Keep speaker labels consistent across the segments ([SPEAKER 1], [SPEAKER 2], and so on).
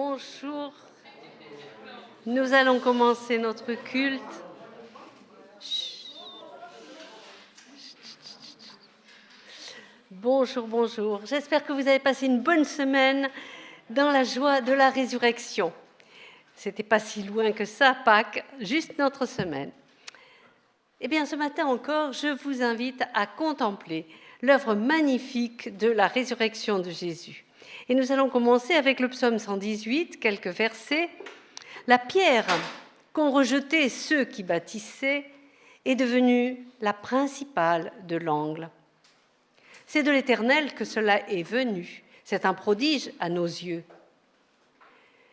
[SPEAKER 1] Bonjour, nous allons commencer notre culte. Bonjour, bonjour. J'espère que vous avez passé une bonne semaine dans la joie de la résurrection. C'était pas si loin que ça, Pâques, juste notre semaine. Eh bien, ce matin encore, je vous invite à contempler l'œuvre magnifique de la résurrection de Jésus. Et nous allons commencer avec le psaume 118, quelques versets. La pierre qu'ont rejetée ceux qui bâtissaient est devenue la principale de l'angle. C'est de l'Éternel que cela est venu. C'est un prodige à nos yeux.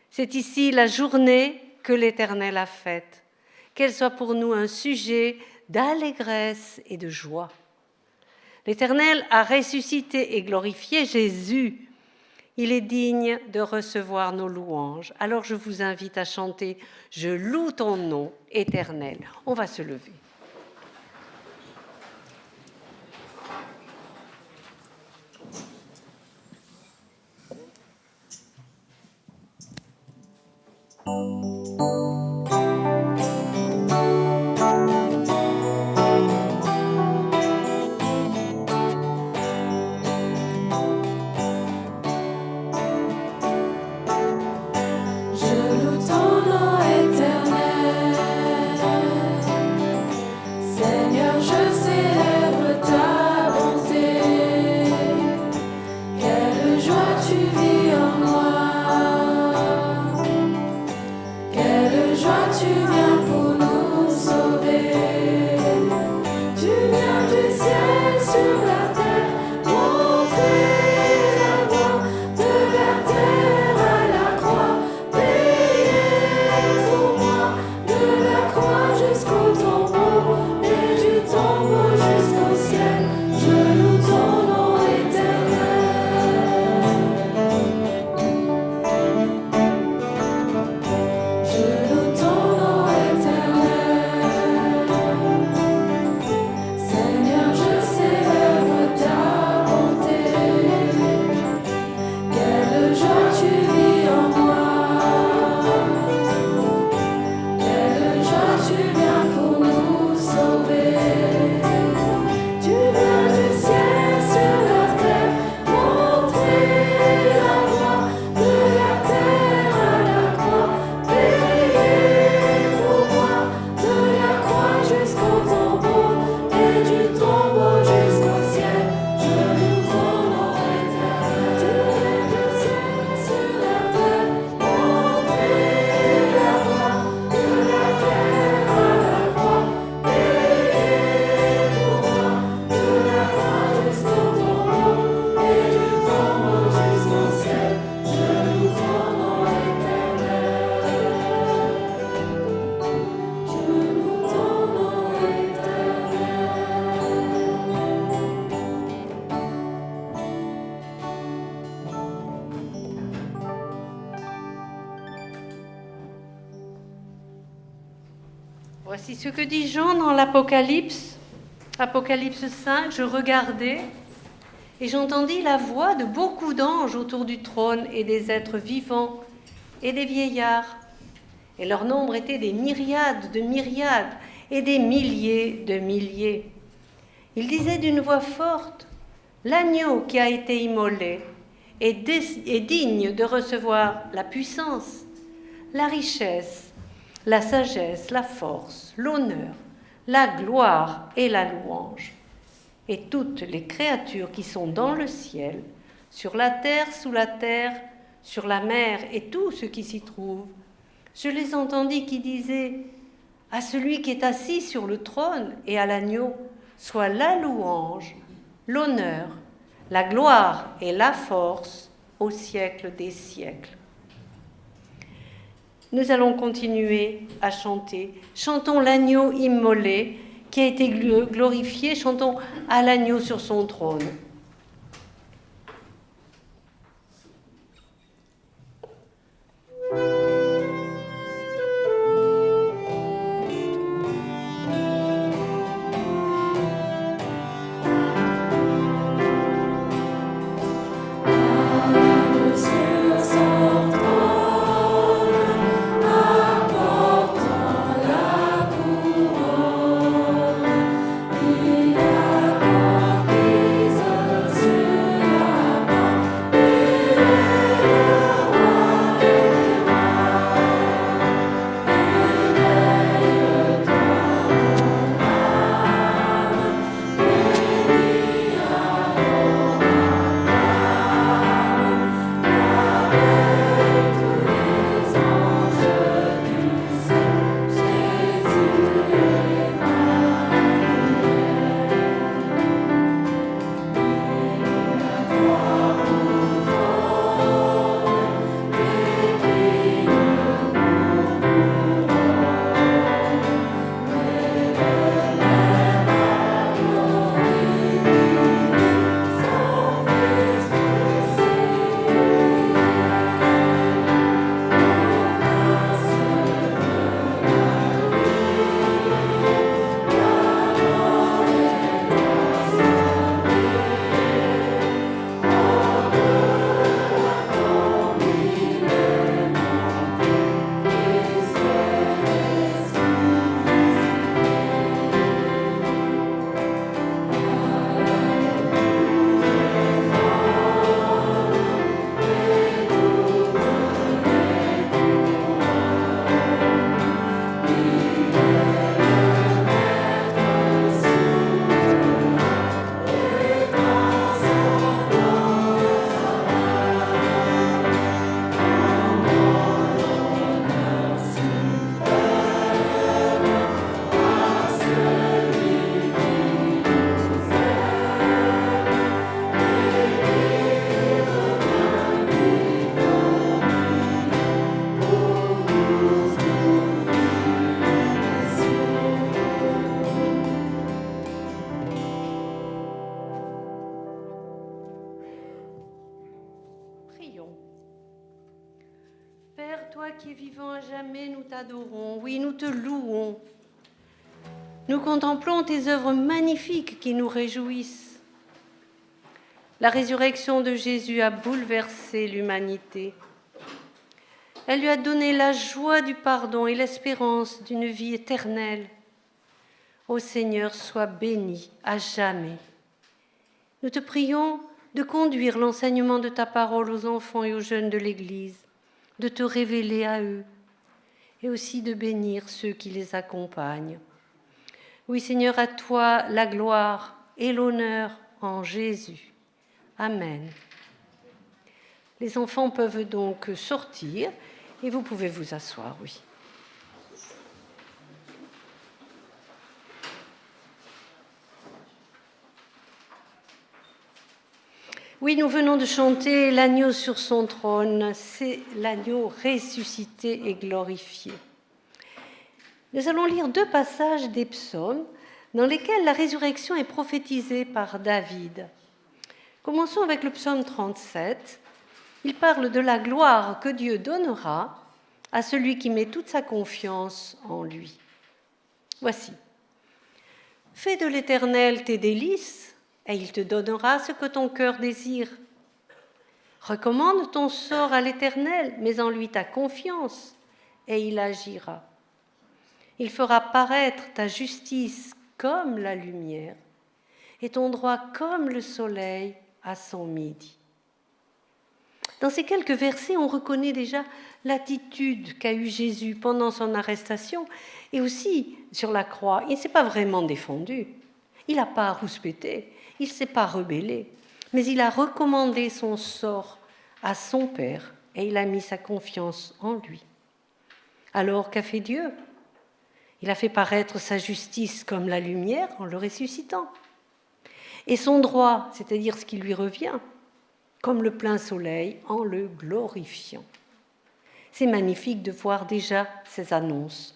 [SPEAKER 1] C'est ici la journée que l'Éternel a faite. Qu'elle soit pour nous un sujet d'allégresse et de joie. L'Éternel a ressuscité et glorifié Jésus. Il est digne de recevoir nos louanges. Alors je vous invite à chanter « Je loue ton nom, Éternel ». On va se lever. Voici ce que dit Jean dans l'Apocalypse. Apocalypse 5, je regardais et j'entendis la voix de beaucoup d'anges autour du trône et des êtres vivants et des vieillards. Et leur nombre était des myriades de myriades et des milliers de milliers. Ils disaient d'une voix forte, « L'agneau qui a été immolé est digne de recevoir la puissance, la richesse, la sagesse, la force, l'honneur, la gloire et la louange. Et toutes les créatures qui sont dans le ciel, sur la terre, sous la terre, sur la mer et tout ce qui s'y trouve, je les entendis qui disaient « À celui qui est assis sur le trône et à l'agneau, soit la louange, l'honneur, la gloire et la force au siècle des siècles. » Nous allons continuer à chanter. Chantons l'agneau immolé qui a été glorifié. Chantons à l'agneau sur son trône. Toi qui es vivant à jamais, nous t'adorons, oui, nous te louons. Nous contemplons tes œuvres magnifiques qui nous réjouissent. La résurrection de Jésus a bouleversé l'humanité. Elle lui a donné la joie du pardon et l'espérance d'une vie éternelle. Ô Seigneur, sois béni à jamais. Nous te prions de conduire l'enseignement de ta parole aux enfants et aux jeunes de l'Église, de te révéler à eux et aussi de bénir ceux qui les accompagnent. Oui, Seigneur, à toi la gloire et l'honneur en Jésus. Amen. Les enfants peuvent donc sortir et vous pouvez vous asseoir, oui. Oui, nous venons de chanter l'agneau sur son trône, c'est l'agneau ressuscité et glorifié. Nous allons lire 2 passages des psaumes dans lesquels la résurrection est prophétisée par David. Commençons avec le psaume 37. Il parle de la gloire que Dieu donnera à celui qui met toute sa confiance en lui. Voici. Fais de l'Éternel tes délices, et il te donnera ce que ton cœur désire. Recommande ton sort à l'Éternel, mets en lui ta confiance, et il agira. Il fera paraître ta justice comme la lumière, et ton droit comme le soleil à son midi. Dans ces quelques versets, on reconnaît déjà l'attitude qu'a eue Jésus pendant son arrestation et aussi sur la croix. Il ne s'est pas vraiment défendu, il n'a pas rouspété, il ne s'est pas rebellé, mais il a recommandé son sort à son Père et il a mis sa confiance en lui. Alors, qu'a fait Dieu ? Il a fait paraître sa justice comme la lumière en le ressuscitant. Et son droit, c'est-à-dire ce qui lui revient, comme le plein soleil en le glorifiant. C'est magnifique de voir déjà ces annonces.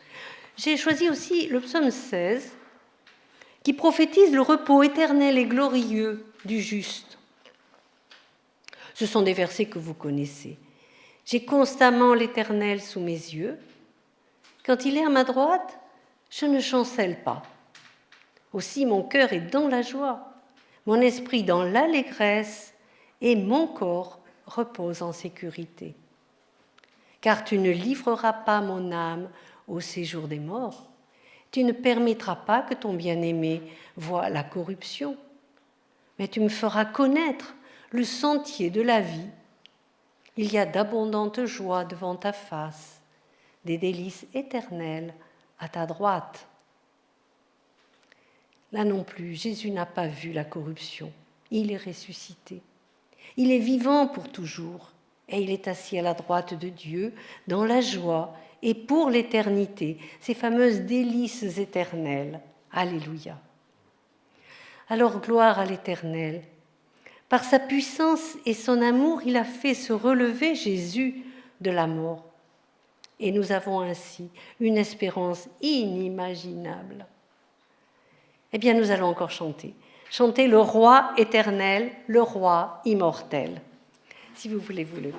[SPEAKER 1] J'ai choisi aussi le psaume 16, qui prophétise le repos éternel et glorieux du juste. Ce sont des versets que vous connaissez. J'ai constamment l'Éternel sous mes yeux. Quand il est à ma droite, je ne chancelle pas. Aussi mon cœur est dans la joie, mon esprit dans l'allégresse, et mon corps repose en sécurité. Car tu ne livreras pas mon âme au séjour des morts. Tu ne permettras pas que ton bien-aimé voie la corruption, mais tu me feras connaître le sentier de la vie. Il y a d'abondantes joies devant ta face, des délices éternelles à ta droite. Là non plus, Jésus n'a pas vu la corruption. Il est ressuscité. Il est vivant pour toujours et il est assis à la droite de Dieu dans la joie et pour l'éternité, ces fameuses délices éternelles. Alléluia. Alors gloire à l'Éternel. Par sa puissance et son amour, il a fait se relever Jésus de la mort. Et nous avons ainsi une espérance inimaginable. Eh bien, nous allons encore chanter. Chanter le roi éternel, le roi immortel. Si vous voulez vous lever.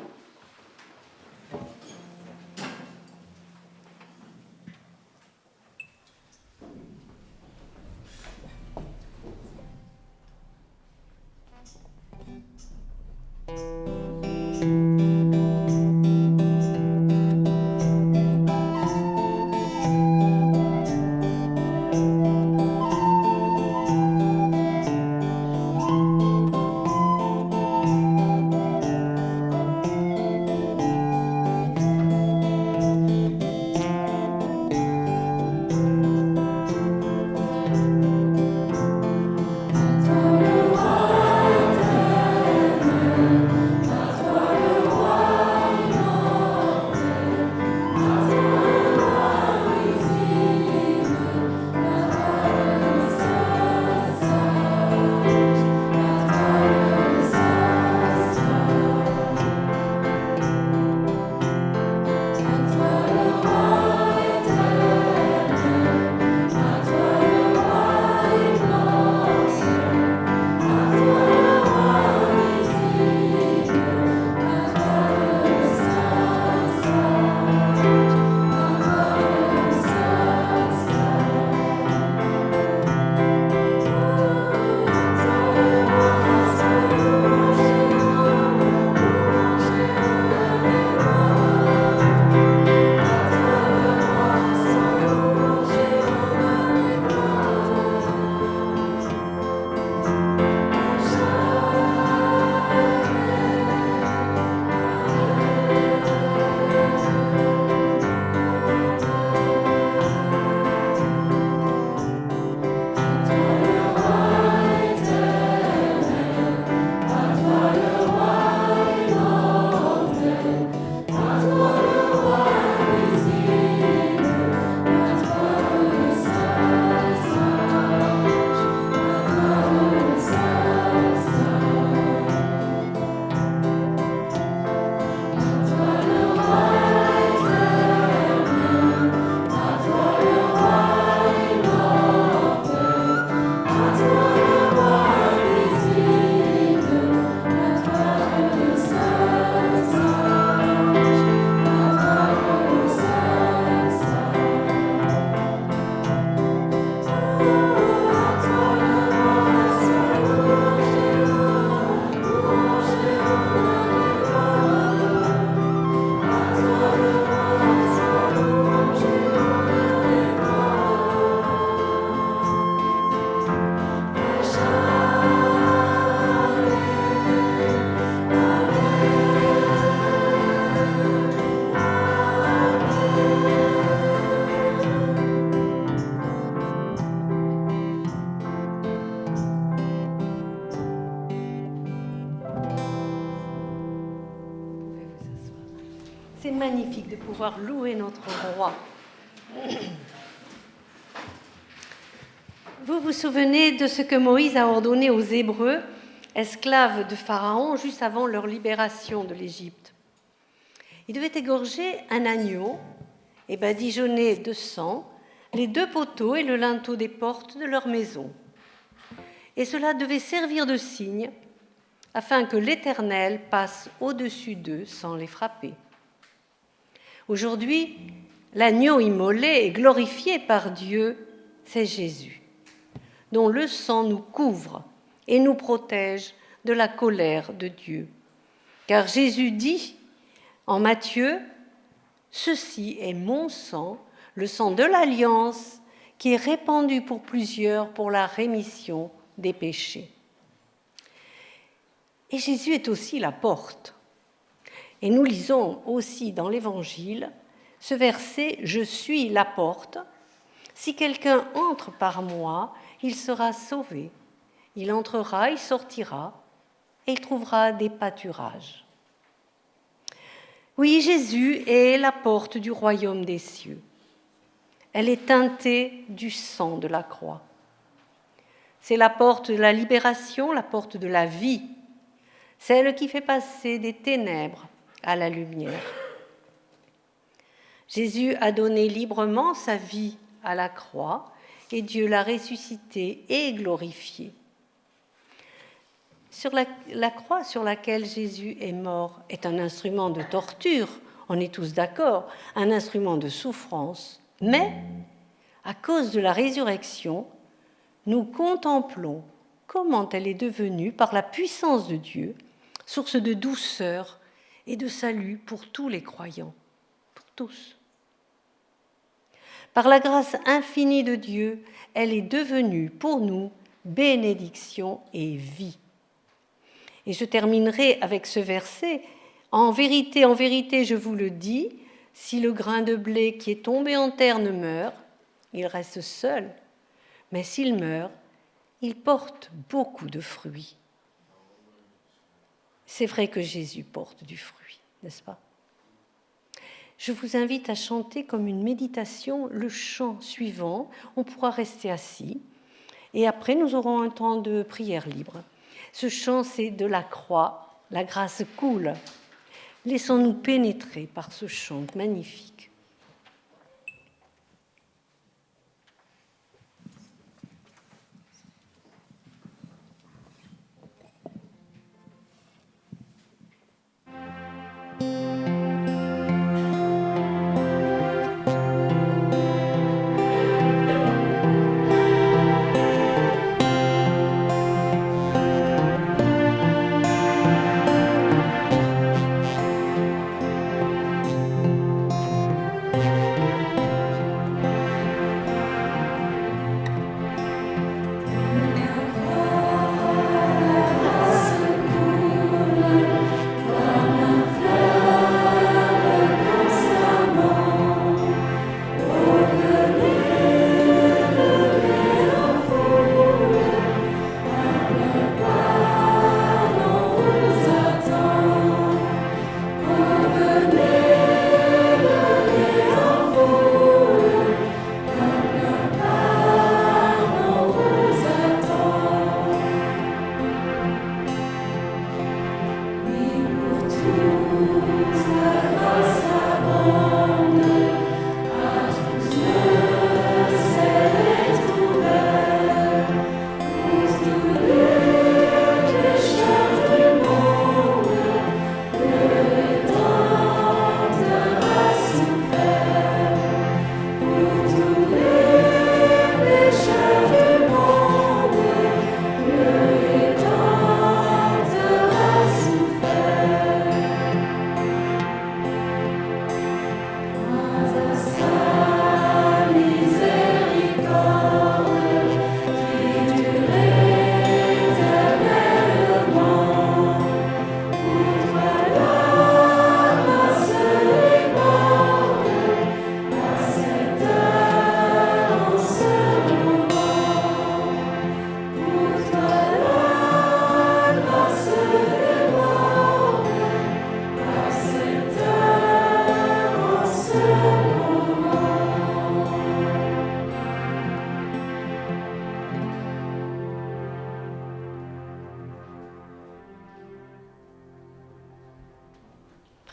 [SPEAKER 1] C'est magnifique de pouvoir louer notre roi. Vous vous souvenez de ce que Moïse a ordonné aux Hébreux, esclaves de Pharaon, juste avant leur libération de l'Égypte. Ils devaient égorger un agneau et badigeonner de sang les 2 poteaux et le linteau des portes de leur maison. Et cela devait servir de signe afin que l'Éternel passe au-dessus d'eux sans les frapper. Aujourd'hui, l'agneau immolé et glorifié par Dieu, c'est Jésus, dont le sang nous couvre et nous protège de la colère de Dieu. Car Jésus dit en Matthieu, « Ceci est mon sang, le sang de l'alliance, qui est répandu pour plusieurs pour la rémission des péchés. » Et Jésus est aussi la porte. Et nous lisons aussi dans l'Évangile ce verset « Je suis la porte. Si quelqu'un entre par moi, il sera sauvé. Il entrera, il sortira, et il trouvera des pâturages. » Oui, Jésus est la porte du royaume des cieux. Elle est teintée du sang de la croix. C'est la porte de la libération, la porte de la vie, celle qui fait passer des ténèbres à la lumière. Jésus a donné librement sa vie à la croix et Dieu l'a ressuscité et glorifié. Sur la croix sur laquelle Jésus est mort est un instrument de torture, on est tous d'accord, un instrument de souffrance, mais à cause de la résurrection, nous contemplons comment elle est devenue, par la puissance de Dieu, source de douceur et de salut pour tous les croyants, pour tous. Par la grâce infinie de Dieu, elle est devenue pour nous bénédiction et vie. Et je terminerai avec ce verset. En vérité, je vous le dis, si le grain de blé qui est tombé en terre ne meurt, il reste seul. Mais s'il meurt, il porte beaucoup de fruits. C'est vrai que Jésus porte du fruit, n'est-ce pas ? Je vous invite à chanter comme une méditation le chant suivant. On pourra rester assis. Et après, nous aurons un temps de prière libre. Ce chant, c'est de la croix, la grâce coule. Laissons-nous pénétrer par ce chant magnifique.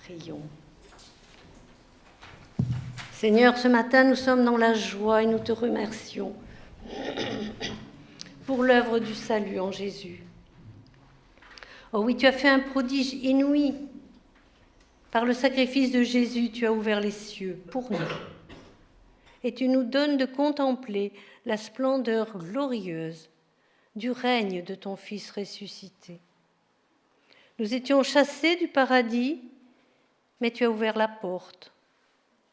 [SPEAKER 1] Prions. Seigneur, ce matin, nous sommes dans la joie et nous te remercions pour l'œuvre du salut en Jésus. Oh oui, tu as fait un prodige inouï. Par le sacrifice de Jésus, tu as ouvert les cieux pour nous. Et tu nous donnes de contempler la splendeur glorieuse du règne de ton Fils ressuscité. Nous étions chassés du paradis, mais tu as ouvert la porte,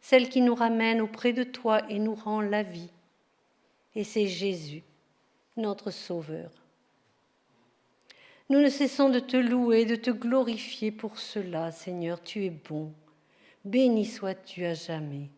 [SPEAKER 1] celle qui nous ramène auprès de toi et nous rend la vie. Et c'est Jésus, notre Sauveur. Nous ne cessons de te louer, de te glorifier pour cela, Seigneur, tu es bon. Béni sois-tu à jamais.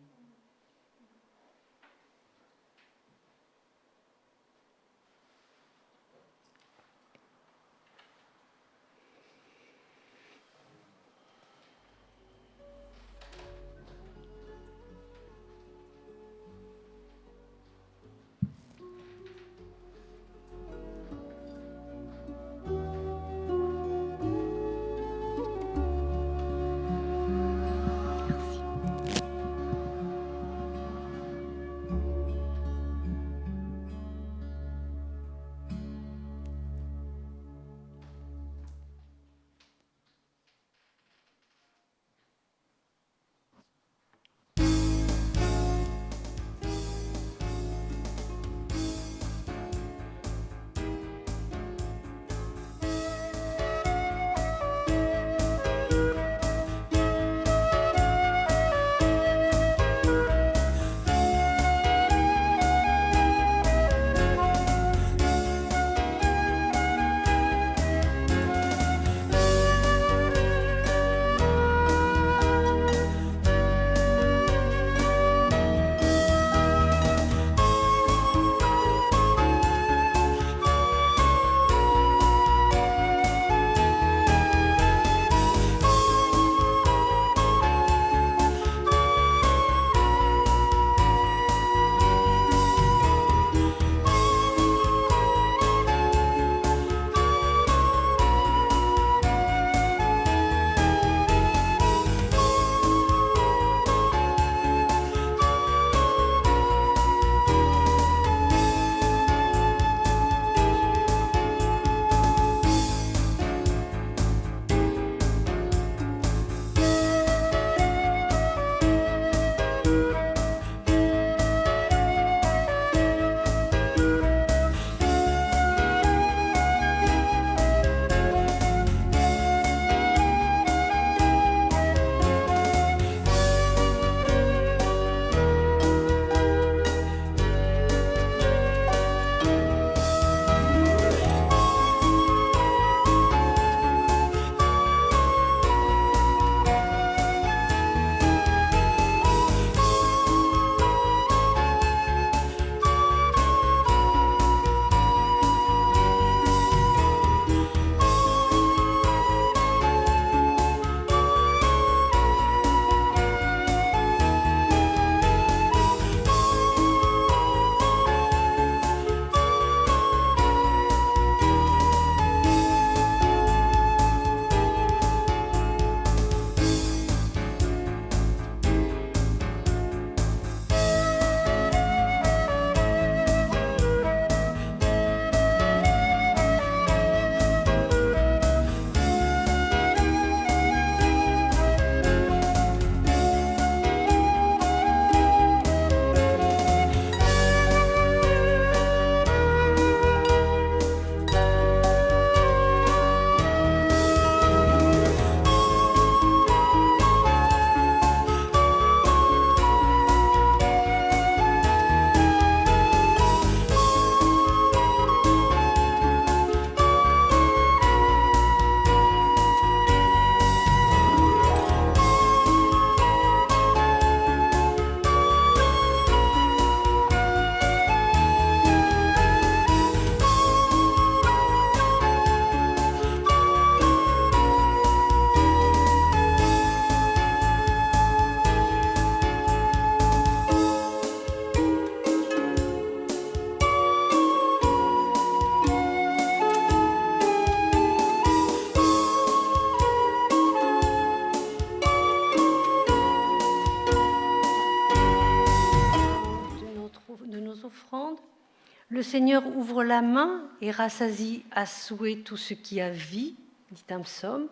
[SPEAKER 1] Le Seigneur ouvre la main et rassasie à souhait tout ce qui a vie, dit un psaume.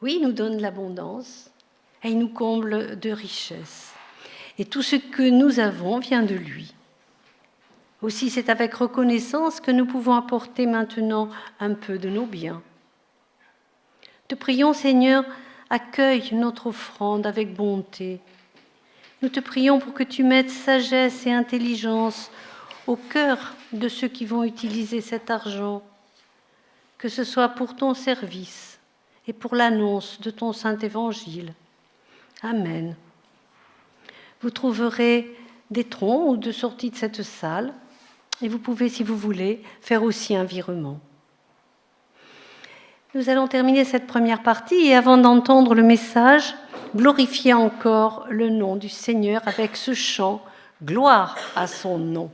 [SPEAKER 1] Oui, il nous donne l'abondance et il nous comble de richesses. Et tout ce que nous avons vient de lui. Aussi, c'est avec reconnaissance que nous pouvons apporter maintenant un peu de nos biens. Te prions, Seigneur, accueille notre offrande avec bonté. Nous te prions pour que tu mettes sagesse et intelligence au cœur de ceux qui vont utiliser cet argent, que ce soit pour ton service et pour l'annonce de ton saint évangile. Amen. Vous trouverez des troncs ou de sortie de cette salle et vous pouvez, si vous voulez, faire aussi un virement. Nous allons terminer cette première partie et avant d'entendre le message, glorifier encore le nom du Seigneur avec ce chant « Gloire à son nom ».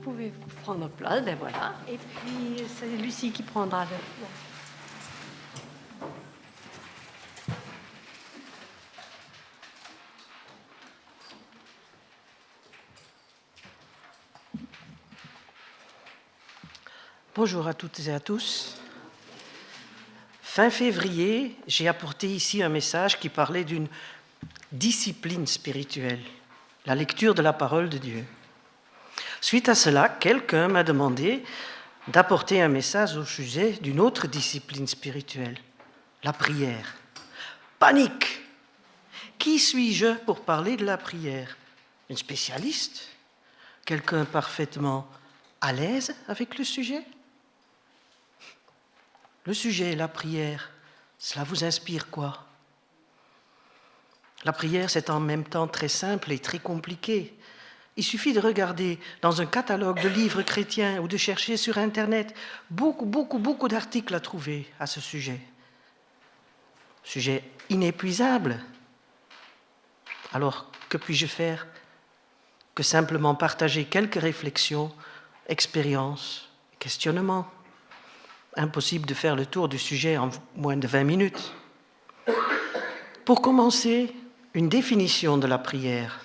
[SPEAKER 1] pouvez prendre place, ben voilà. Et puis, c'est Lucie qui prendra le...
[SPEAKER 2] Bonjour à toutes et à tous. Fin février, j'ai apporté ici un message qui parlait d'une discipline spirituelle, la lecture de la parole de Dieu. Suite à cela, quelqu'un m'a demandé d'apporter un message au sujet d'une autre discipline spirituelle, la prière. Panique! Qui suis-je pour parler de la prière? Une spécialiste? Quelqu'un parfaitement à l'aise avec le sujet? Le sujet, la prière, cela vous inspire quoi? La prière, c'est en même temps très simple et très compliqué. Il suffit de regarder dans un catalogue de livres chrétiens ou de chercher sur Internet beaucoup d'articles à trouver à ce sujet. Sujet inépuisable. Alors, que puis-je faire que simplement partager quelques réflexions, expériences, questionnements? Impossible de faire le tour du sujet en moins de 20 minutes. Pour commencer, une définition de la prière.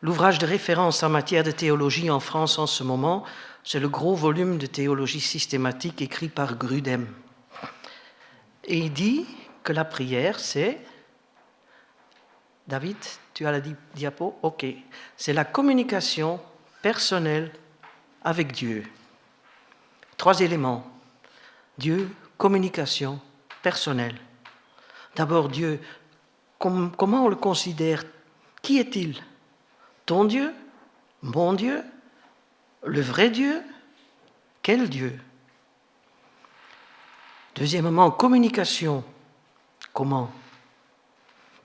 [SPEAKER 2] L'ouvrage de référence en matière de théologie en France en ce moment, c'est le gros volume de théologie systématique écrit par Grudem. Et il dit que la prière, c'est... David, tu as la diapo? Ok. C'est la communication personnelle avec Dieu. 3 éléments. Dieu, communication personnelle. D'abord, Dieu, comment on le considère? Qui est-il? Ton Dieu? Mon Dieu? Le vrai Dieu? Quel Dieu? Deuxièmement, communication. Comment?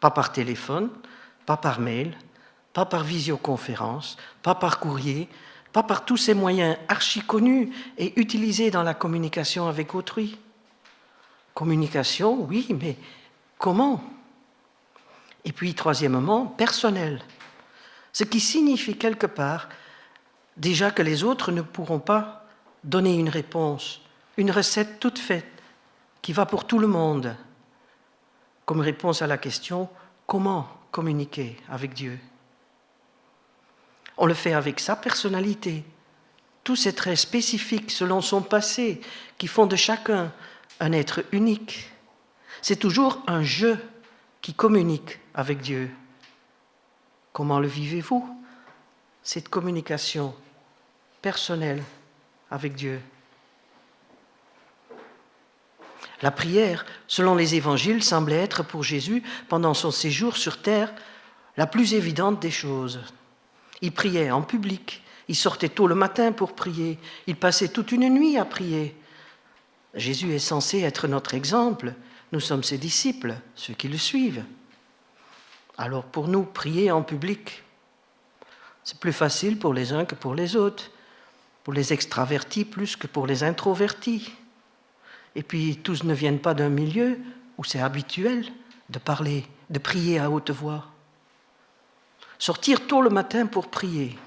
[SPEAKER 2] Pas par téléphone, pas par mail, pas par visioconférence, pas par courrier, pas par tous ces moyens archi-connus et utilisés dans la communication avec autrui. Communication, oui, mais comment? Et puis, troisièmement, personnel. Ce qui signifie quelque part déjà que les autres ne pourront pas donner une réponse, une recette toute faite, qui va pour tout le monde, comme réponse à la question « Comment communiquer avec Dieu ?» On le fait avec sa personnalité, tous ces traits spécifiques selon son passé qui font de chacun un être unique. C'est toujours un « je » qui communique avec Dieu. Comment le vivez-vous, cette communication personnelle avec Dieu? La prière, selon les évangiles, semblait être pour Jésus, pendant son séjour sur terre, la plus évidente des choses. Il priait en public, il sortait tôt le matin pour prier, il passait toute une nuit à prier. Jésus est censé être notre exemple, nous sommes ses disciples, ceux qui le suivent. Alors pour nous, prier en public, c'est plus facile pour les uns que pour les autres, pour les extravertis plus que pour les introvertis. Et puis tous ne viennent pas d'un milieu où c'est habituel de parler, de prier à haute voix. Sortir tôt le matin pour prier.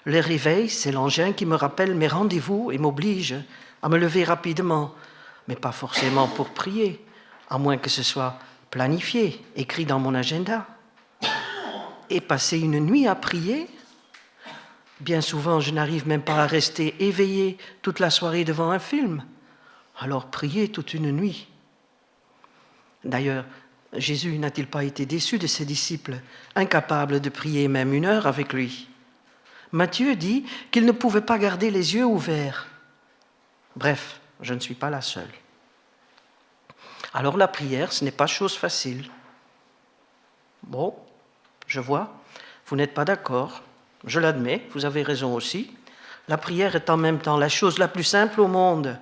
[SPEAKER 2] Le réveil, c'est l'engin qui me rappelle mes rendez-vous et m'oblige à me lever rapidement, mais pas forcément pour prier, à moins que ce soit planifié, écrit dans mon agenda. Et passer une nuit à prier, bien souvent je n'arrive même pas à rester éveillé toute la soirée devant un film. Alors prier toute une nuit. D'ailleurs, Jésus n'a-t-il pas été déçu de ses disciples, incapables de prier même 1 heure avec lui? Matthieu dit qu'il ne pouvait pas garder les yeux ouverts. Bref, je ne suis pas la seule. Alors la prière, ce n'est pas chose facile. Bon, je vois, vous n'êtes pas d'accord, je l'admets, vous avez raison aussi. La prière est en même temps la chose la plus simple au monde.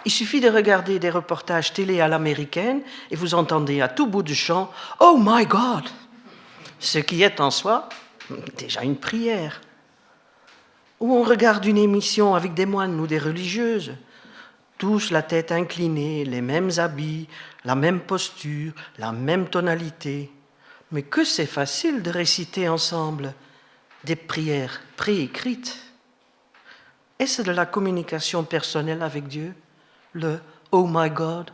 [SPEAKER 2] Il suffit de regarder des reportages télé à l'américaine et vous entendez à tout bout de champ « Oh my God !» Ce qui est en soi déjà une prière. Ou on regarde une émission avec des moines ou des religieuses, tous la tête inclinée, les mêmes habits, la même posture, la même tonalité. Mais que c'est facile de réciter ensemble des prières préécrites? Est-ce de la communication personnelle avec Dieu, le « Oh my God »,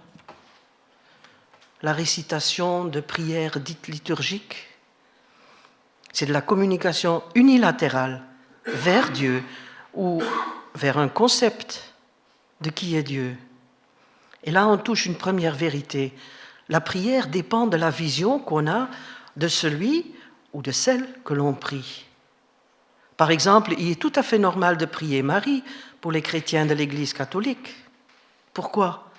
[SPEAKER 2] la récitation de prières dites liturgiques? C'est de la communication unilatérale vers Dieu ou vers un concept de qui est Dieu. Et là, on touche une première vérité. La prière dépend de la vision qu'on a de celui ou de celle que l'on prie. Par exemple, il est tout à fait normal de prier Marie pour les chrétiens de l'Église catholique. Pourquoi?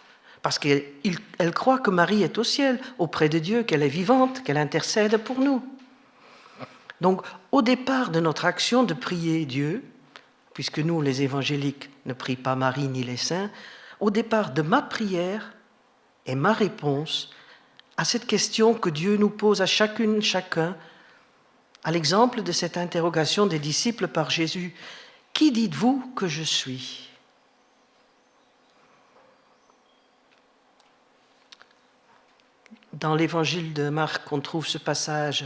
[SPEAKER 2] Parce qu'elle croit que Marie est au ciel, auprès de Dieu, qu'elle est vivante, qu'elle intercède pour nous. Donc, au départ de notre action de prier Dieu, puisque nous, les évangéliques, ne prient pas Marie ni les saints, au départ de ma prière est ma réponse à cette question que Dieu nous pose à chacune, chacun, à l'exemple de cette interrogation des disciples par Jésus. Qui dites-vous que je suis? Dans l'évangile de Marc, on trouve ce passage.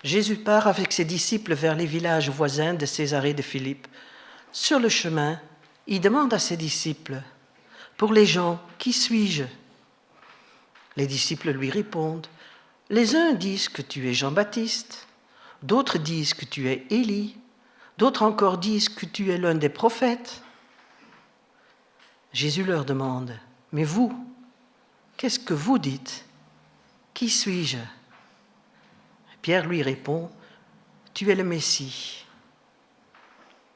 [SPEAKER 2] Jésus part avec ses disciples vers les villages voisins de Césarée de Philippe. Sur le chemin, il demande à ses disciples, « Pour les gens, qui suis-je » Les disciples lui répondent, « Les uns disent que tu es Jean-Baptiste, d'autres disent que tu es Élie, d'autres encore disent que tu es l'un des prophètes. » Jésus leur demande, « Mais vous, qu'est-ce que vous dites? Qui suis-je » Pierre lui répond, « Tu es le Messie. »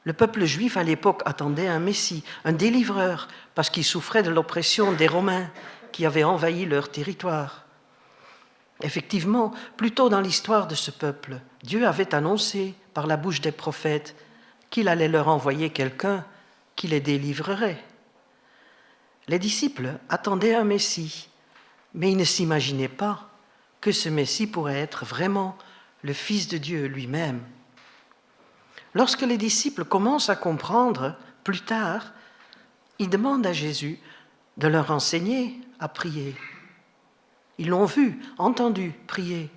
[SPEAKER 2] Le peuple juif à l'époque attendait un Messie, un délivreur, parce qu'il souffrait de l'oppression des Romains qui avaient envahi leur territoire. Effectivement, plus tôt dans l'histoire de ce peuple, Dieu avait annoncé par la bouche des prophètes qu'il allait leur envoyer quelqu'un qui les délivrerait. Les disciples attendaient un Messie, mais ils ne s'imaginaient pas que ce Messie pourrait être vraiment le Fils de Dieu lui-même. Lorsque les disciples commencent à comprendre, plus tard, ils demandent à Jésus de leur enseigner à prier. Ils l'ont vu, entendu prier.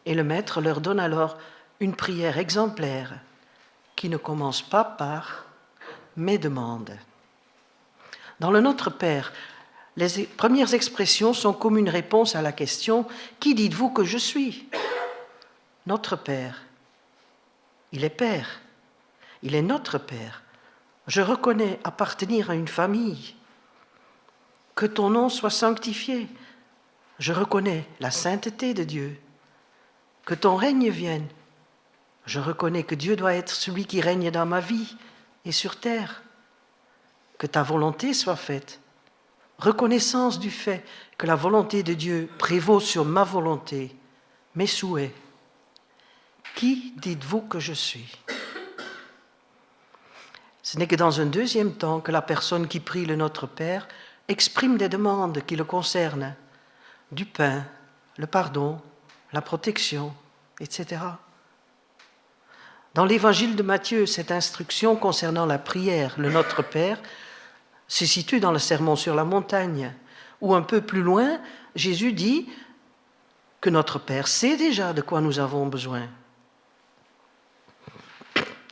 [SPEAKER 2] Et le Maître leur donne alors une prière exemplaire qui ne commence pas par « mais demande ». Dans le Notre Père, les premières expressions sont comme une réponse à la question « Qui dites-vous que je suis ?» Notre Père. Il est Père. Il est notre Père. Je reconnais appartenir à une famille. Que ton nom soit sanctifié. Je reconnais la sainteté de Dieu. Que ton règne vienne. Je reconnais que Dieu doit être celui qui règne dans ma vie et sur terre. Que ta volonté soit faite. Reconnaissance du fait que la volonté de Dieu prévaut sur ma volonté, mes souhaits. Qui dites-vous que je suis? Ce n'est que dans un deuxième temps que la personne qui prie le Notre Père exprime des demandes qui le concernent, du pain, le pardon, la protection, etc. Dans l'évangile de Matthieu, cette instruction concernant la prière, le Notre Père, se situe dans le Sermon sur la montagne, où un peu plus loin, Jésus dit que notre Père sait déjà de quoi nous avons besoin.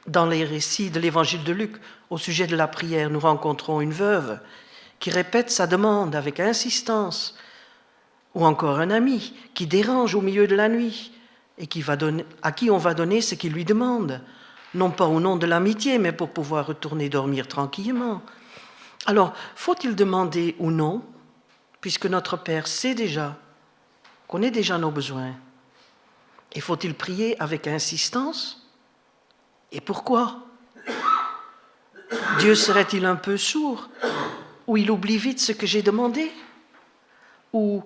[SPEAKER 2] Dans les récits de l'évangile de Luc, au sujet de la prière, nous rencontrons une veuve qui répète sa demande avec insistance, ou encore un ami qui dérange au milieu de la nuit et à qui on va donner ce qu'il lui demande, non pas au nom de l'amitié, mais pour pouvoir retourner dormir tranquillement. Alors, faut-il demander ou non, puisque notre Père sait déjà, connaît déjà nos besoins? Et faut-il prier avec insistance? Et pourquoi? Dieu serait-il un peu sourd? Ou il oublie vite ce que j'ai demandé? Ou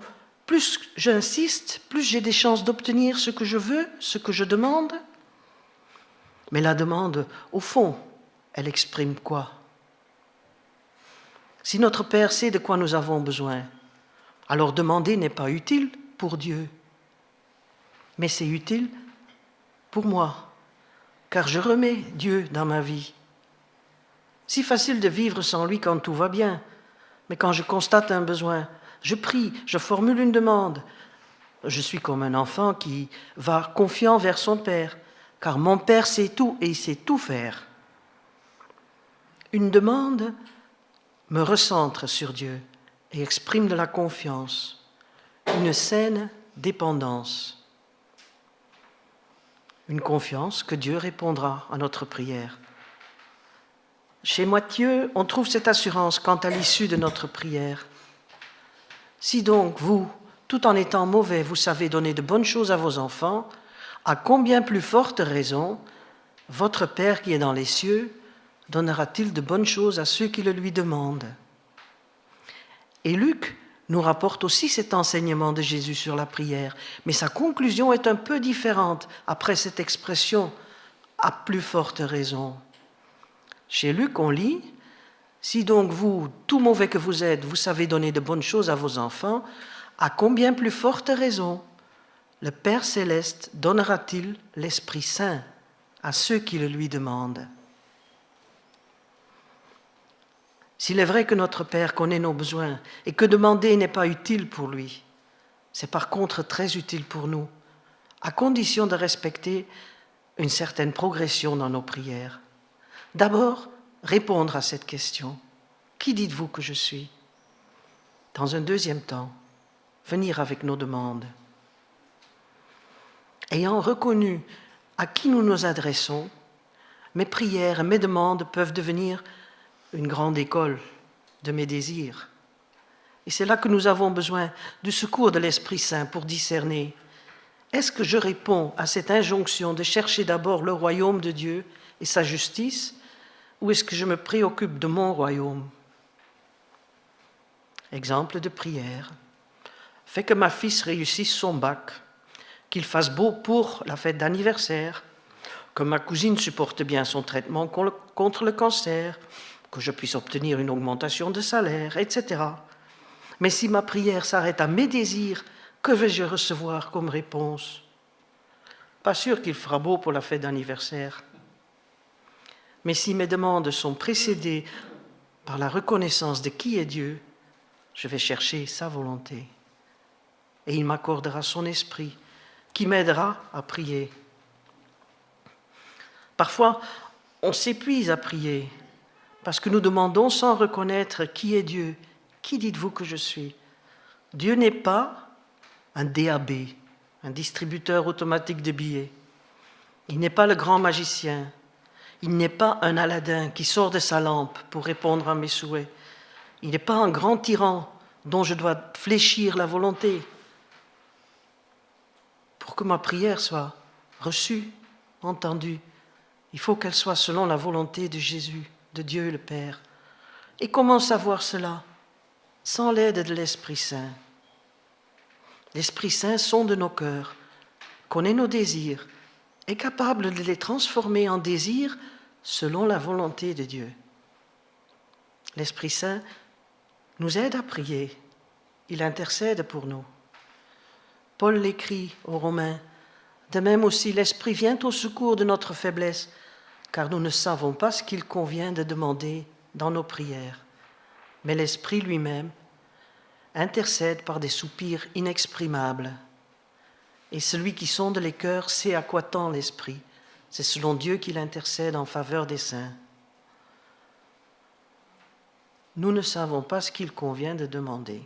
[SPEAKER 2] plus j'insiste, plus j'ai des chances d'obtenir ce que je veux, ce que je demande? Mais la demande, au fond, elle exprime quoi? Si notre Père sait de quoi nous avons besoin, alors demander n'est pas utile pour Dieu, mais c'est utile pour moi, car je remets Dieu dans ma vie. Si facile de vivre sans lui quand tout va bien, mais quand je constate un besoin, je prie, je formule une demande. Je suis comme un enfant qui va confiant vers son Père. car mon Père sait tout et il sait tout faire. Une demande me recentre sur Dieu et exprime de la confiance, une saine dépendance. Une confiance que Dieu répondra à notre prière. Chez Matthieu, on trouve cette assurance quant à l'issue de notre prière. Si donc vous, tout en étant mauvais, vous savez donner de bonnes choses à vos enfants, à combien plus forte raison votre Père qui est dans les cieux donnera-t-il de bonnes choses à ceux qui le lui demandent? Et Luc nous rapporte aussi cet enseignement de Jésus sur la prière, mais sa conclusion est un peu différente après cette expression « à plus forte raison ». Chez Luc, on lit « Si donc vous, tout mauvais que vous êtes, vous savez donner de bonnes choses à vos enfants, à combien plus forte raison le Père céleste donnera-t-il l'Esprit Saint à ceux qui le lui demandent ?» S'il est vrai que notre Père connaît nos besoins et que demander n'est pas utile pour lui, c'est par contre très utile pour nous, à condition de respecter une certaine progression dans nos prières. D'abord, répondre à cette question. Qui dites-vous que je suis? Dans un deuxième temps, venir avec nos demandes. Ayant reconnu à qui nous nous adressons, mes prières et mes demandes peuvent devenir une grande école de mes désirs. Et c'est là que nous avons besoin du secours de l'Esprit Saint pour discerner. Est-ce que je réponds à cette injonction de chercher d'abord le royaume de Dieu et sa justice, ou est-ce que je me préoccupe de mon royaume? Exemple de prière. Fais que ma fille réussisse son bac, qu'il fasse beau pour la fête d'anniversaire, que ma cousine supporte bien son traitement contre le cancer, que je puisse obtenir une augmentation de salaire, etc. Mais si ma prière s'arrête à mes désirs, que vais-je recevoir comme réponse? Pas sûr qu'il fera beau pour la fête d'anniversaire. Mais si mes demandes sont précédées par la reconnaissance de qui est Dieu, je vais chercher sa volonté. Et il m'accordera son esprit, qui m'aidera à prier. Parfois, on s'épuise à prier, parce que nous demandons sans reconnaître qui est Dieu. Qui dites-vous que je suis? Dieu n'est pas un DAB, un distributeur automatique de billets. Il n'est pas le grand magicien. Il n'est pas un Aladin qui sort de sa lampe pour répondre à mes souhaits. Il n'est pas un grand tyran dont je dois fléchir la volonté. Pour que ma prière soit reçue, entendue, il faut qu'elle soit selon la volonté de Jésus, de Dieu le Père. Et comment savoir cela? Sans l'aide de l'Esprit Saint. L'Esprit Saint sonde nos cœurs, connaît nos désirs, est capable de les transformer en désirs selon la volonté de Dieu. L'Esprit Saint nous aide à prier, il intercède pour nous. Paul l'écrit aux Romains, de même aussi l'Esprit vient au secours de notre faiblesse, car nous ne savons pas ce qu'il convient de demander dans nos prières. Mais l'Esprit lui-même intercède par des soupirs inexprimables. Et celui qui sonde les cœurs sait à quoi tend l'Esprit. C'est selon Dieu qu'il intercède en faveur des saints. Nous ne savons pas ce qu'il convient de demander.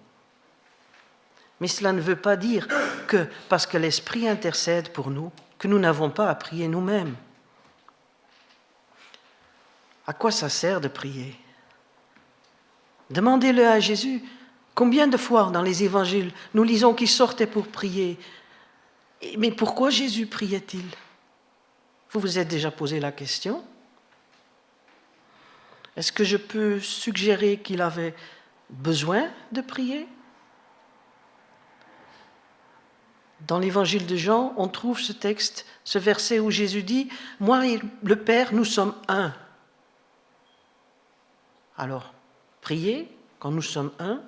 [SPEAKER 2] Mais cela ne veut pas dire que, parce que l'Esprit intercède pour nous, que nous n'avons pas à prier nous-mêmes. À quoi ça sert de prier? Demandez-le à Jésus. Combien de fois dans les évangiles nous lisons qu'il sortait pour prier? Mais pourquoi Jésus priait-il? Vous vous êtes déjà posé la question? Est-ce que je peux suggérer qu'il avait besoin de prier? Dans l'évangile de Jean, on trouve ce texte, ce verset où Jésus dit « Moi et le Père, nous sommes un ». Alors, prier quand nous sommes un?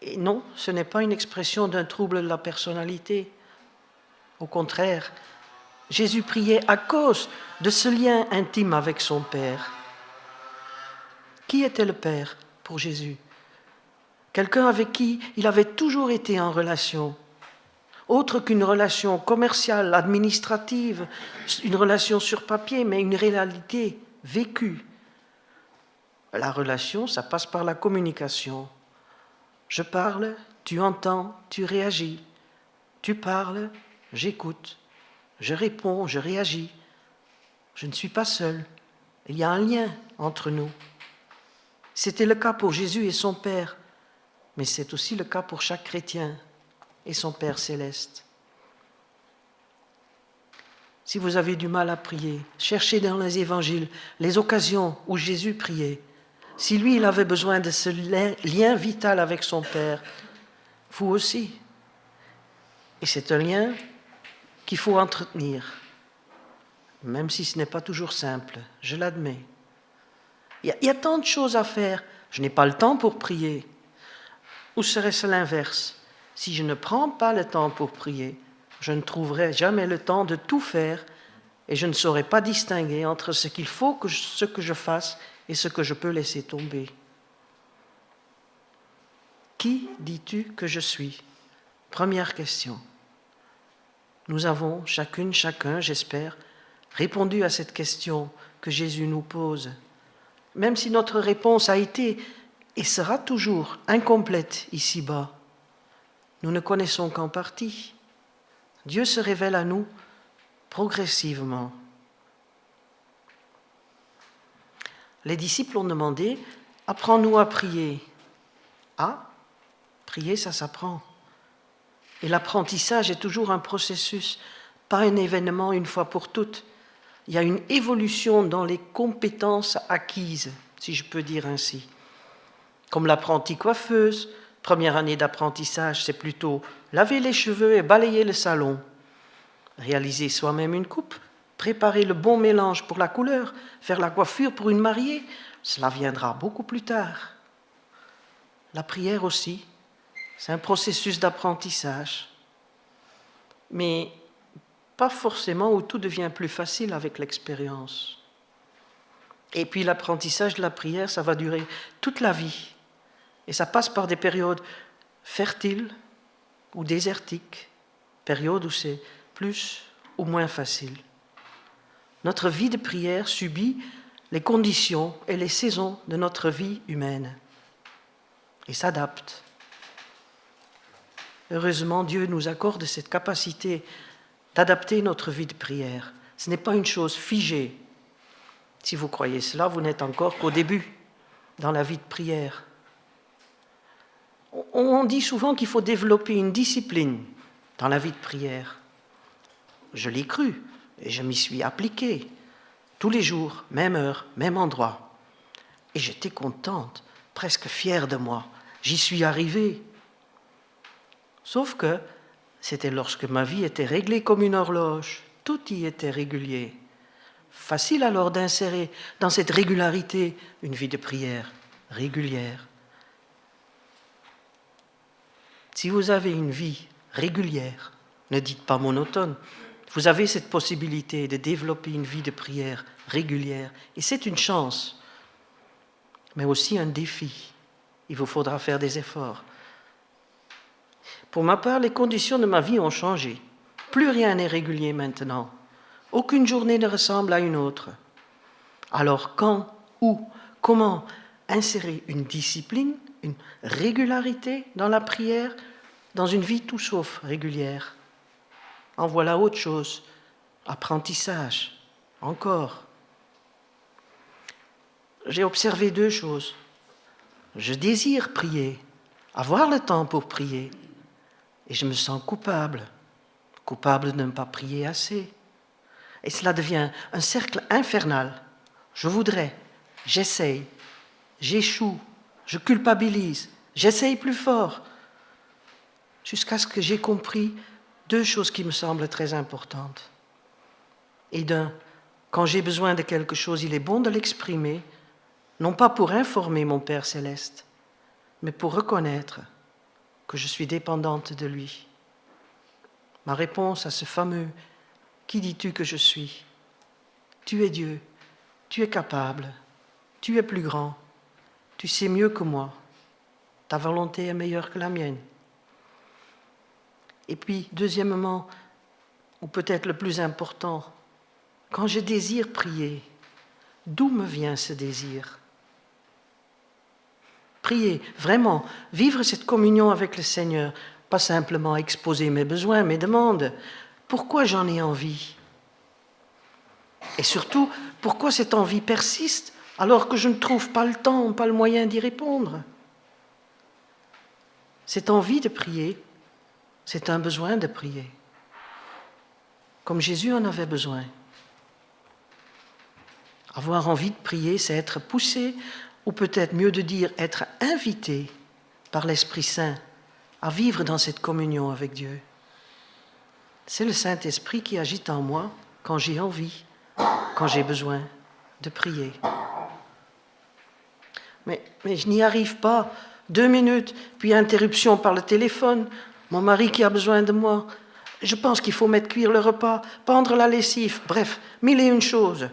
[SPEAKER 2] Et non, ce n'est pas une expression d'un trouble de la personnalité. Au contraire, Jésus priait à cause de ce lien intime avec son Père. Qui était le Père pour Jésus? Quelqu'un avec qui il avait toujours été en relation. autre qu'une relation commerciale, administrative, une relation sur papier, mais une réalité vécue. La relation, ça passe par la communication. Je parle, tu entends, tu réagis. Tu parles, j'écoute. Je réponds, je réagis. Je ne suis pas seul. Il y a un lien entre nous. C'était le cas pour Jésus et son Père, mais c'est aussi le cas pour chaque chrétien et son Père céleste. Si vous avez du mal à prier, cherchez dans les évangiles les occasions où Jésus priait. Si lui, il avait besoin de ce lien vital avec son Père, vous aussi. Et c'est un lien qu'il faut entretenir, même si ce n'est pas toujours simple, je l'admets. Il y a tant de choses à faire, je n'ai pas le temps pour prier. Ou serait-ce l'inverse? Si je ne prends pas le temps pour prier, je ne trouverai jamais le temps de tout faire et je ne saurais pas distinguer entre ce qu'il faut que je fasse et ce que je peux laisser tomber. Qui dis-tu que je suis? Première question. Nous avons chacune, chacun, j'espère, répondu à cette question que Jésus nous pose. Même si notre réponse a été et sera toujours incomplète ici-bas, nous ne connaissons qu'en partie. Dieu se révèle à nous progressivement. Les disciples ont demandé « Apprends-nous à prier ». Ah, prier, ça s'apprend. Et l'apprentissage est toujours un processus, pas un événement une fois pour toutes. Il y a une évolution dans les compétences acquises, si je peux dire ainsi. Comme l'apprentie coiffeuse, première année d'apprentissage, c'est plutôt laver les cheveux et balayer le salon. Réaliser soi-même une coupe, préparer le bon mélange pour la couleur, faire la coiffure pour une mariée, cela viendra beaucoup plus tard. La prière aussi, c'est un processus d'apprentissage, mais pas forcément où tout devient plus facile avec l'expérience. Et puis l'apprentissage de la prière, ça va durer toute la vie. Et ça passe par des périodes fertiles ou désertiques, périodes où c'est plus ou moins facile. Notre vie de prière subit les conditions et les saisons de notre vie humaine et s'adapte. Heureusement, Dieu nous accorde cette capacité d'adapter notre vie de prière. Ce n'est pas une chose figée. Si vous croyez cela, vous n'êtes encore qu'au début dans la vie de prière. On dit souvent qu'il faut développer une discipline dans la vie de prière. Je l'ai cru et je m'y suis appliqué. Tous les jours, même heure, même endroit. Et j'étais contente, presque fière de moi. J'y suis arrivée. Sauf que c'était lorsque ma vie était réglée comme une horloge. Tout y était régulier. Facile alors d'insérer dans cette régularité une vie de prière régulière. Si vous avez une vie régulière, ne dites pas monotone, vous avez cette possibilité de développer une vie de prière régulière. Et c'est une chance, mais aussi un défi. Il vous faudra faire des efforts. Pour ma part, les conditions de ma vie ont changé. Plus rien n'est régulier maintenant. Aucune journée ne ressemble à une autre. Alors quand, où, comment insérer une discipline, une régularité dans la prière, dans une vie tout sauf régulière? En voilà autre chose. Apprentissage, encore. J'ai observé deux choses. Je désire prier, avoir le temps pour prier, et je me sens coupable de ne pas prier assez. Et cela devient un cercle infernal. Je voudrais, j'essaye, j'échoue, je culpabilise, j'essaye plus fort, jusqu'à ce que j'ai compris deux choses qui me semblent très importantes. Et d'un, quand j'ai besoin de quelque chose, il est bon de l'exprimer, non pas pour informer mon Père céleste, mais pour reconnaître que je suis dépendante de lui. Ma réponse à ce fameux « Qui dis-tu que je suis ?» Tu es Dieu, tu es capable, tu es plus grand, tu sais mieux que moi, ta volonté est meilleure que la mienne. Et puis, deuxièmement, ou peut-être le plus important, quand je désire prier, d'où me vient ce désir ? Prier, vraiment, vivre cette communion avec le Seigneur, pas simplement exposer mes besoins, mes demandes. Pourquoi j'en ai envie ? Et surtout, pourquoi cette envie persiste alors que je ne trouve pas le temps, pas le moyen d'y répondre ? Cette envie de prier, c'est un besoin de prier, comme Jésus en avait besoin. Avoir envie de prier, c'est être poussé, ou peut-être mieux de dire être invité par l'Esprit Saint à vivre dans cette communion avec Dieu. C'est le Saint-Esprit qui agit en moi quand j'ai envie, quand j'ai besoin de prier. Mais je n'y arrive pas. 2 minutes, puis interruption par le téléphone, mon mari qui a besoin de moi. Je pense qu'il faut mettre cuire le repas, pendre la lessive, bref, 1001 choses.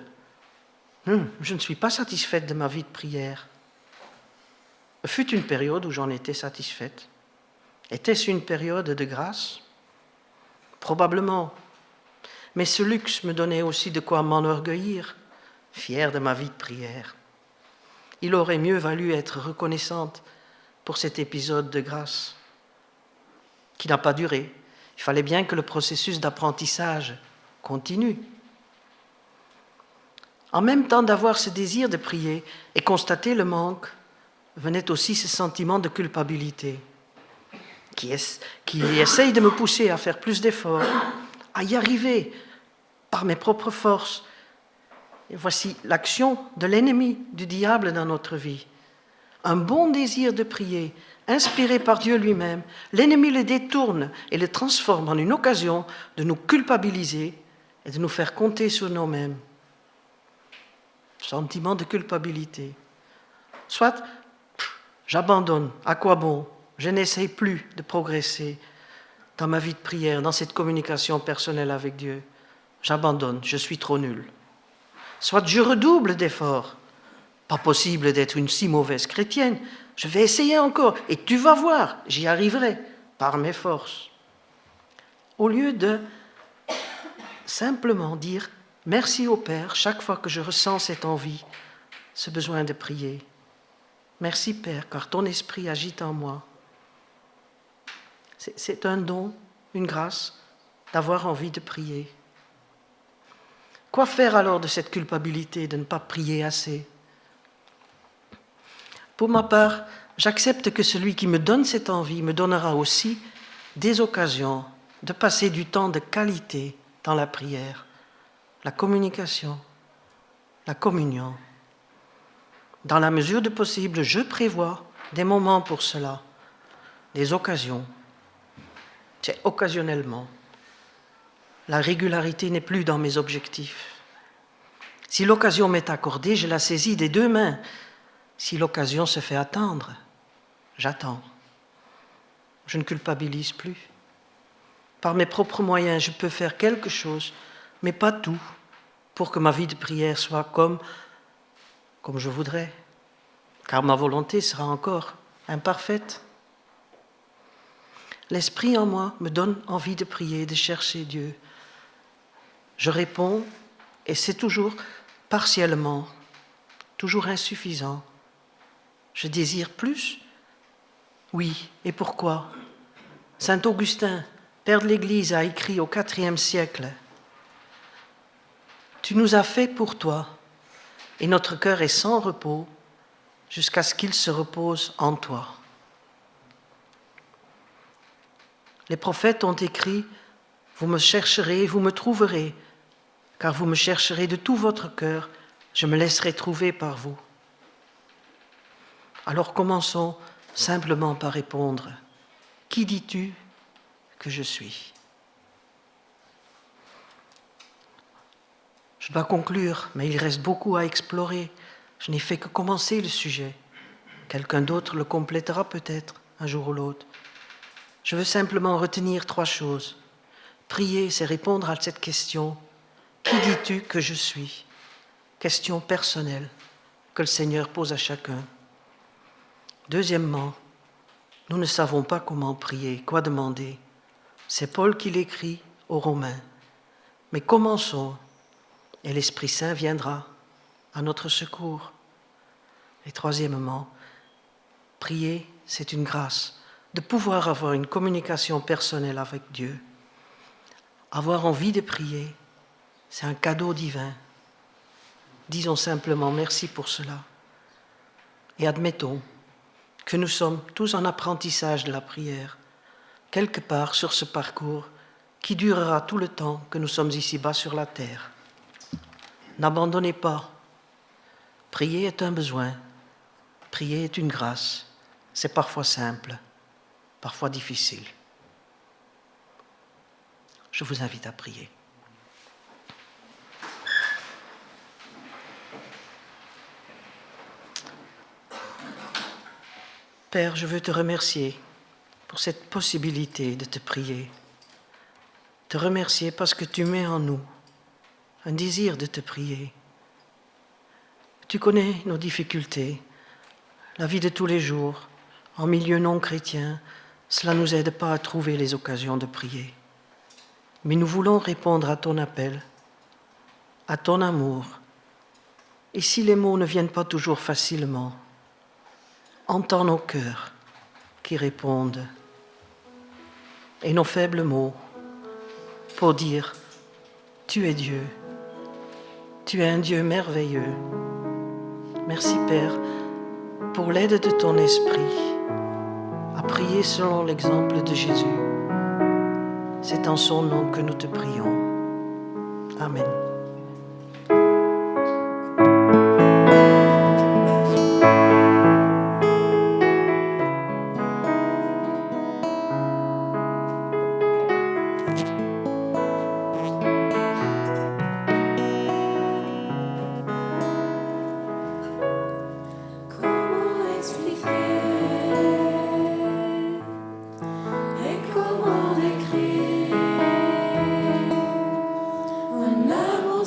[SPEAKER 2] Je ne suis pas satisfaite de ma vie de prière. Fut une période où j'en étais satisfaite. Était-ce une période de grâce ? Probablement. Mais ce luxe me donnait aussi de quoi m'enorgueillir, fière de ma vie de prière. Il aurait mieux valu être reconnaissante pour cet épisode de grâce, qui n'a pas duré. Il fallait bien que le processus d'apprentissage continue. En même temps d'avoir ce désir de prier et constater le manque, venait aussi ce sentiment de culpabilité qui essaye de me pousser à faire plus d'efforts, à y arriver par mes propres forces. Et voici l'action de l'ennemi, du diable dans notre vie. Un bon désir de prier, inspiré par Dieu lui-même, l'ennemi le détourne et le transforme en une occasion de nous culpabiliser et de nous faire compter sur nous-mêmes. Sentiment de culpabilité. Soit j'abandonne, à quoi bon ? Je n'essaye plus de progresser dans ma vie de prière, dans cette communication personnelle avec Dieu. J'abandonne, je suis trop nul. Soit je redouble d'efforts. Pas possible d'être une si mauvaise chrétienne. Je vais essayer encore et tu vas voir, j'y arriverai par mes forces. Au lieu de simplement dire merci au Père chaque fois que je ressens cette envie, ce besoin de prier. Merci Père, car ton esprit agit en moi. C'est un don, une grâce d'avoir envie de prier. Quoi faire alors de cette culpabilité de ne pas prier assez ? Pour ma part, j'accepte que celui qui me donne cette envie me donnera aussi des occasions de passer du temps de qualité dans la prière, la communication, la communion. Dans la mesure du possible, je prévois des moments pour cela, des occasions. C'est occasionnellement. La régularité n'est plus dans mes objectifs. Si l'occasion m'est accordée, je la saisis des 2 mains. Si l'occasion se fait attendre, j'attends. Je ne culpabilise plus. Par mes propres moyens, je peux faire quelque chose, mais pas tout, pour que ma vie de prière soit comme je voudrais, car ma volonté sera encore imparfaite. L'Esprit en moi me donne envie de prier, de chercher Dieu. Je réponds, et c'est toujours partiellement, toujours insuffisant. Je désire plus ? Oui, et pourquoi ? Saint Augustin, père de l'Église, a écrit au IVe siècle « Tu nous as fait pour toi, et notre cœur est sans repos jusqu'à ce qu'il se repose en toi. » Les prophètes ont écrit « Vous me chercherez, vous me trouverez, car vous me chercherez de tout votre cœur, je me laisserai trouver par vous. » Alors commençons simplement par répondre « Qui dis-tu que je suis ?» Je dois conclure, mais il reste beaucoup à explorer. Je n'ai fait que commencer le sujet. Quelqu'un d'autre le complétera peut-être un jour ou l'autre. Je veux simplement retenir 3 choses. Prier, c'est répondre à cette question. Qui dis-tu que je suis ? Question personnelle que le Seigneur pose à chacun. Deuxièmement, nous ne savons pas comment prier, quoi demander. C'est Paul qui l'écrit aux Romains. Mais commençons, et l'Esprit Saint viendra à notre secours. Et troisièmement, prier, c'est une grâce de pouvoir avoir une communication personnelle avec Dieu. Avoir envie de prier, c'est un cadeau divin. Disons simplement merci pour cela. Et admettons que nous sommes tous en apprentissage de la prière, quelque part sur ce parcours qui durera tout le temps que nous sommes ici-bas sur la terre. N'abandonnez pas. Prier est un besoin. Prier est une grâce. C'est parfois simple, parfois difficile. Je vous invite à prier. Père, je veux te remercier pour cette possibilité de te prier. Te remercier parce que tu mets en nous un désir de te prier. Tu connais nos difficultés, la vie de tous les jours, en milieu non chrétien, cela ne nous aide pas à trouver les occasions de prier. Mais nous voulons répondre à ton appel, à ton amour. Et si les mots ne viennent pas toujours facilement, entends nos cœurs qui répondent et nos faibles mots pour dire « Tu es Dieu, tu es un Dieu merveilleux ». Merci Père pour l'aide de ton esprit à prier selon l'exemple de Jésus. C'est en son nom que nous te prions. Amen.
[SPEAKER 3] Un amour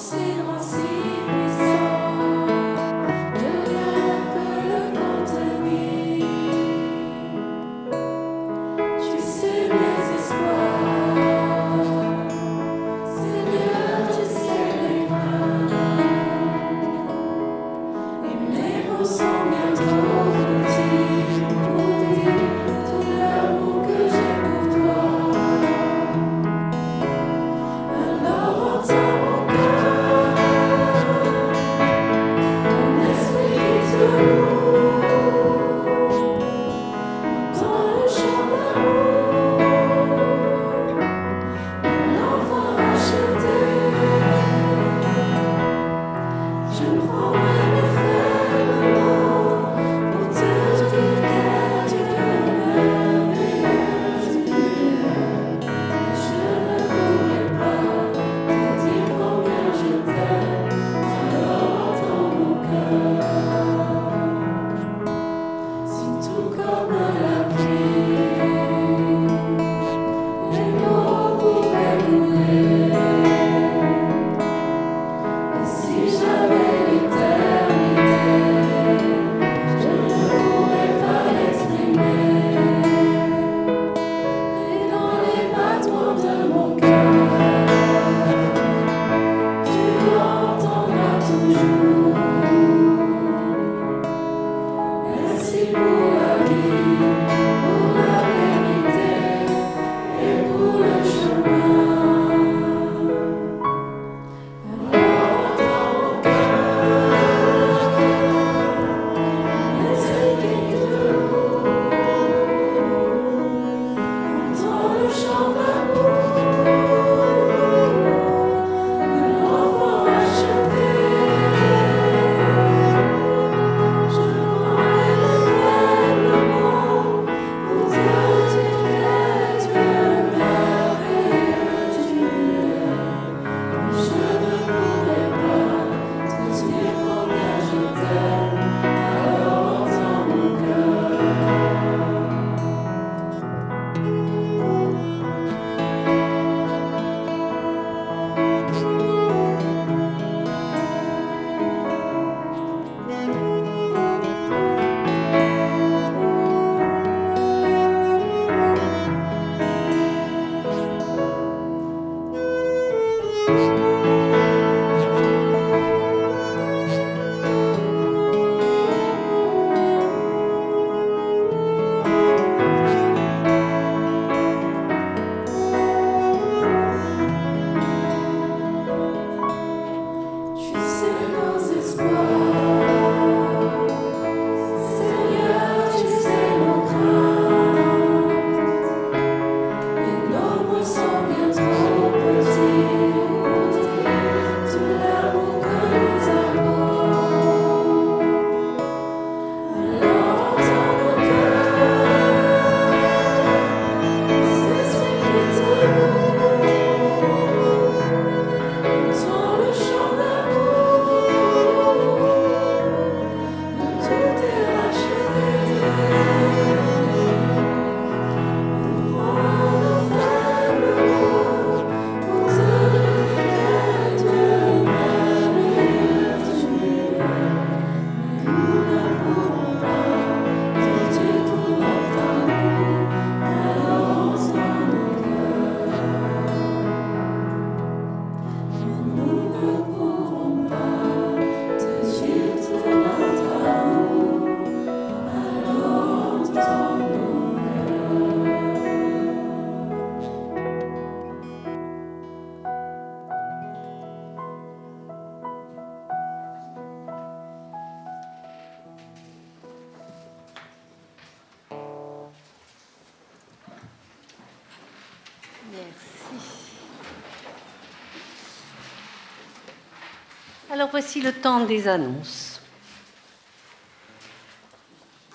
[SPEAKER 1] Alors voici le temps des annonces.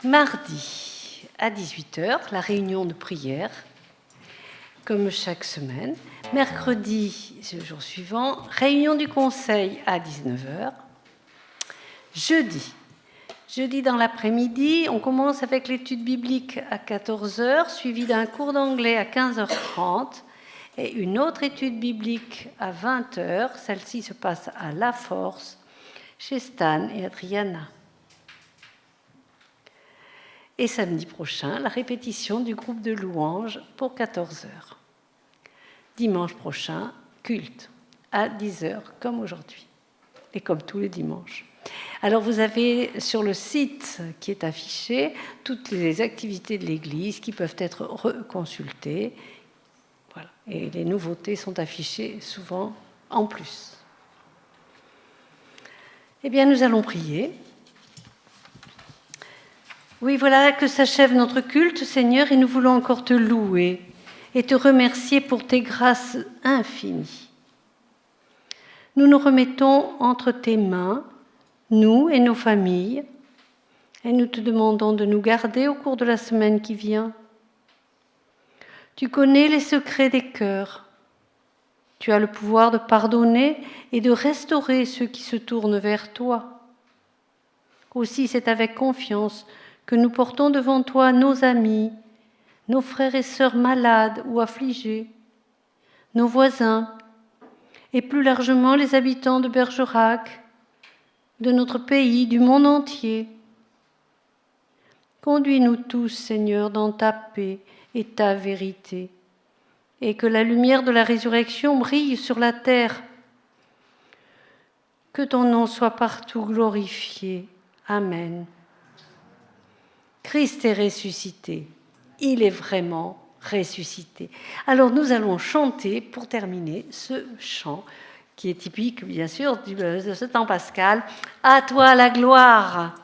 [SPEAKER 1] Mardi à 18h, la réunion de prière, comme chaque semaine. Mercredi, c'est le jour suivant, réunion du conseil à 19h. Jeudi dans l'après-midi, on commence avec l'étude biblique à 14h, suivie d'un cours d'anglais à 15h30 et une autre étude biblique à 20h. Celle-ci se passe à La Force, chez Stan et Adriana. Et samedi prochain, la répétition du groupe de louanges pour 14h. Dimanche prochain, culte à 10h, comme aujourd'hui, et comme tous les dimanches. Alors vous avez sur le site qui est affiché toutes les activités de l'Église qui peuvent être reconsultées. Voilà. Et les nouveautés sont affichées souvent en plus. Eh bien, nous allons prier. Oui, voilà que s'achève notre culte, Seigneur, et nous voulons encore te louer et te remercier pour tes grâces infinies. Nous nous remettons entre tes mains, nous et nos familles, et nous te demandons de nous garder au cours de la semaine qui vient. Tu connais les secrets des cœurs. Tu as le pouvoir de pardonner et de restaurer ceux qui se tournent vers toi. Aussi, c'est avec confiance que nous portons devant toi nos amis, nos frères et sœurs malades ou affligés, nos voisins, et plus largement les habitants de Bergerac, de notre pays, du monde entier. Conduis-nous tous, Seigneur, dans ta paix et ta vérité, et que la lumière de la résurrection brille sur la terre. Que ton nom soit partout glorifié. Amen. Christ est ressuscité. Il est vraiment ressuscité. Alors nous allons chanter pour terminer ce chant qui est typique, bien sûr, de ce temps pascal. À toi la gloire.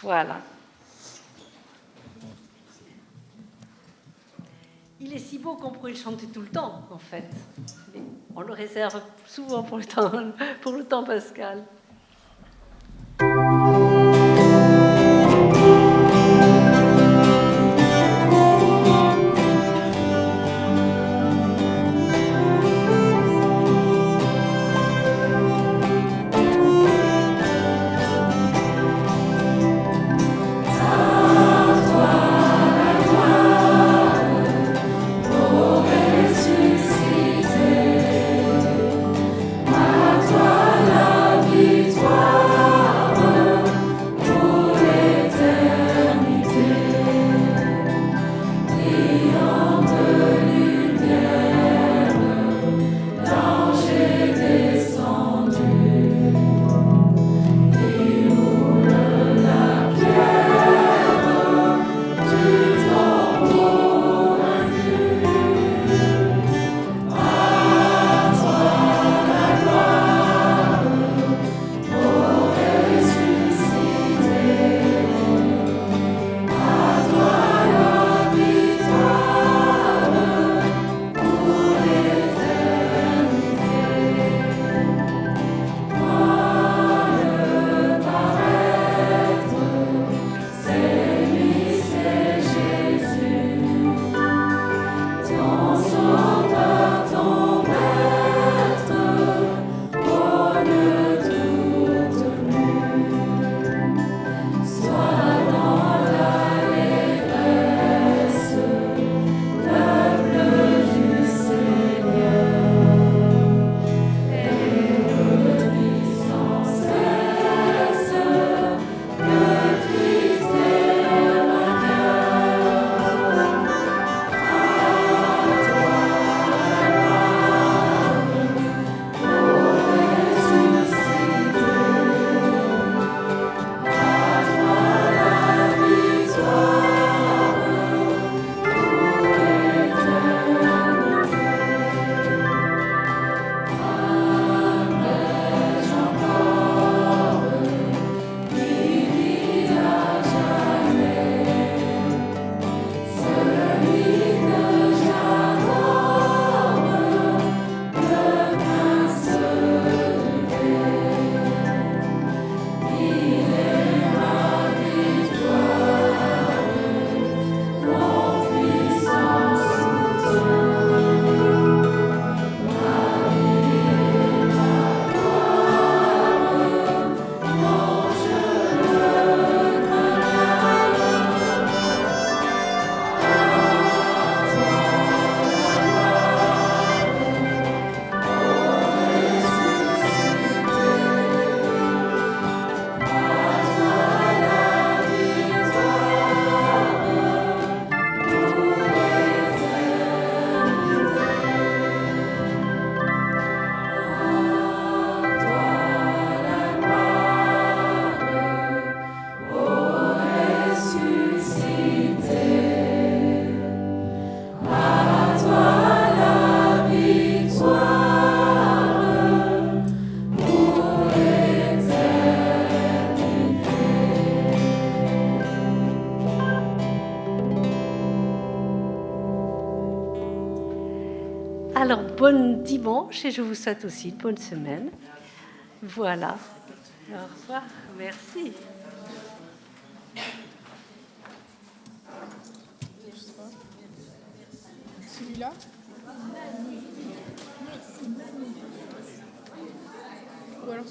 [SPEAKER 1] Voilà. Il est si beau qu'on pourrait le chanter tout le temps, en fait. Mais on le réserve souvent pour le temps pascal.
[SPEAKER 3] À toi la vie.
[SPEAKER 1] Alors, bon dimanche et je vous souhaite aussi une bonne semaine. Voilà. Au revoir. Merci.
[SPEAKER 3] Celui-là. Ou alors...